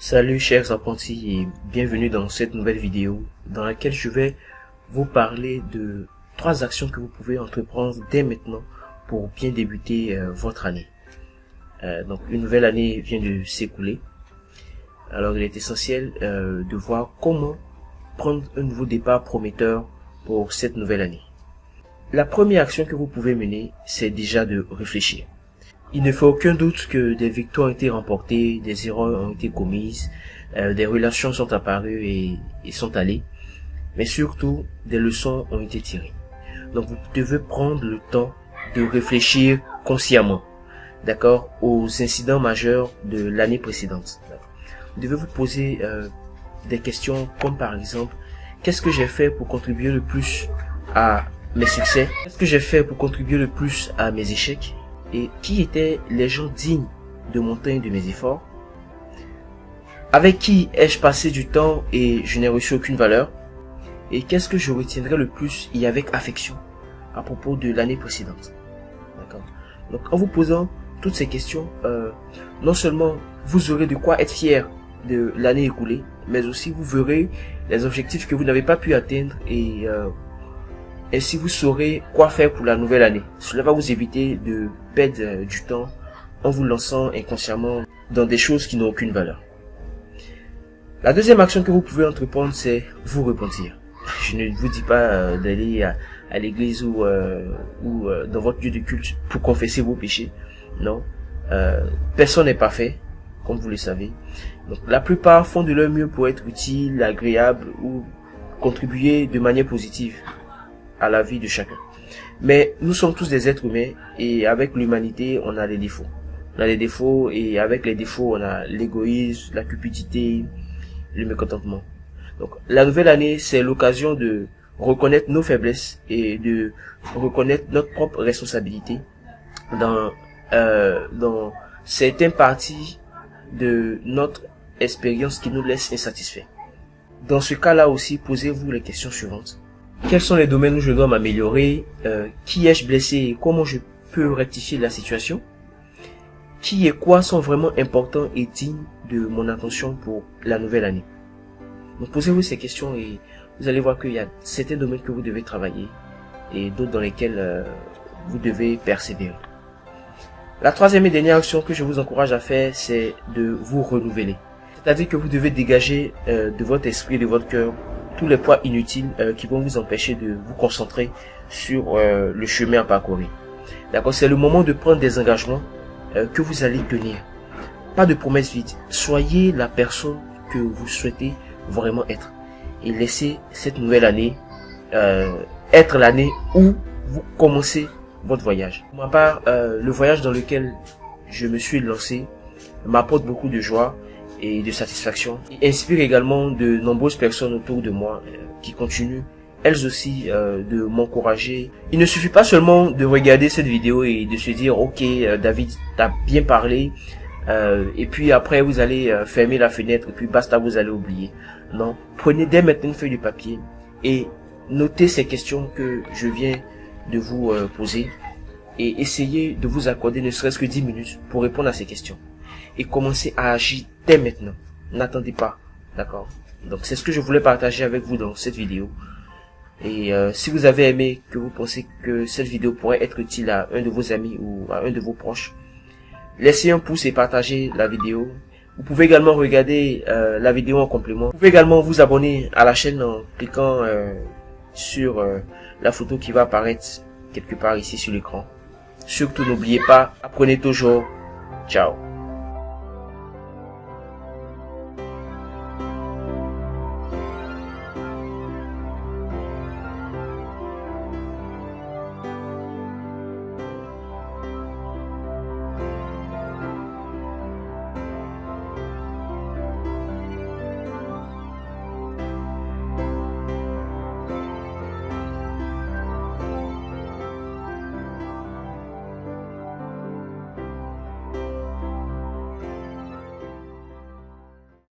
Salut chers apprentis et bienvenue dans cette nouvelle vidéo dans laquelle je vais vous parler de 3 actions que vous pouvez entreprendre dès maintenant pour bien débuter votre année. Donc une nouvelle année vient de s'écouler. Alors il est essentiel de voir comment prendre un nouveau départ prometteur pour cette nouvelle année. La première action que vous pouvez mener, c'est déjà de réfléchir. Il ne fait aucun doute que des victoires ont été remportées, des erreurs ont été commises, des relations sont apparues et sont allées, mais surtout des leçons ont été tirées. Donc vous devez prendre le temps de réfléchir consciemment, d'accord, aux incidents majeurs de l'année précédente. Vous devez vous poser des questions comme par exemple, qu'est-ce que j'ai fait pour contribuer le plus à mes succès? Qu'est-ce que j'ai fait pour contribuer le plus à mes échecs? Et qui étaient les gens dignes de mon temps et de mes efforts? Avec qui ai-je passé du temps et je n'ai reçu aucune valeur? Et qu'est-ce que je retiendrai le plus et avec affection à propos de l'année précédente? D'accord. Donc en vous posant toutes ces questions, non seulement vous aurez de quoi être fier de l'année écoulée, mais aussi vous verrez les objectifs que vous n'avez pas pu atteindre et ainsi vous saurez quoi faire pour la nouvelle année. Cela va vous éviter de perdre du temps en vous lançant inconsciemment dans des choses qui n'ont aucune valeur. La deuxième action que vous pouvez entreprendre, c'est vous repentir. Je ne vous dis pas d'aller à l'église ou dans votre lieu de culte pour confesser vos péchés. Non, personne n'est parfait, comme vous le savez. Donc, la plupart font de leur mieux pour être utile, agréable ou contribuer de manière positive à la vie de chacun. Mais nous sommes tous des êtres humains et avec l'humanité, on a des défauts. On a des défauts et avec les défauts, on a l'égoïsme, la cupidité, le mécontentement. Donc, la nouvelle année, c'est l'occasion de reconnaître nos faiblesses et de reconnaître notre propre responsabilité dans certaines parties de notre expérience qui nous laissent insatisfaits. Dans ce cas-là aussi, posez-vous les questions suivantes. Quels sont les domaines où je dois m'améliorer? Qui ai-je blessé et comment je peux rectifier la situation? Qui et quoi sont vraiment importants et dignes de mon attention pour la nouvelle année? Donc posez-vous ces questions et vous allez voir qu'il y a certains domaines que vous devez travailler et d'autres dans lesquels vous devez persévérer. La troisième et dernière action que je vous encourage à faire, c'est de vous renouveler. C'est-à-dire que vous devez dégager de votre esprit et de votre cœur tous les poids inutiles qui vont vous empêcher de vous concentrer sur le chemin à parcourir. D'accord, c'est le moment de prendre des engagements que vous allez tenir. Pas de promesses vides. Soyez la personne que vous souhaitez vraiment être. Et laissez cette nouvelle année être l'année où vous commencez votre voyage. Pour ma part, le voyage dans lequel je me suis lancé m'apporte beaucoup de joie et de satisfaction. Il inspire également de nombreuses personnes autour de moi qui continuent elles aussi de m'encourager. Il ne suffit pas seulement de regarder cette vidéo et de se dire ok David t'as bien parlé et puis après vous allez fermer la fenêtre et puis basta, vous allez oublier. Non, prenez dès maintenant une feuille de papier et notez ces questions que je viens de vous poser et essayez de vous accorder ne serait-ce que 10 minutes pour répondre à ces questions. Et commencez à agir dès maintenant. N'attendez pas. D'accord? Donc c'est ce que je voulais partager avec vous dans cette vidéo. Et si vous avez aimé, que vous pensez que cette vidéo pourrait être utile à un de vos amis ou à un de vos proches, laissez un pouce et partagez la vidéo. Vous pouvez également regarder la vidéo en complément. Vous pouvez également vous abonner à la chaîne en cliquant sur la photo qui va apparaître quelque part ici sur l'écran. Surtout n'oubliez pas, apprenez toujours. Ciao.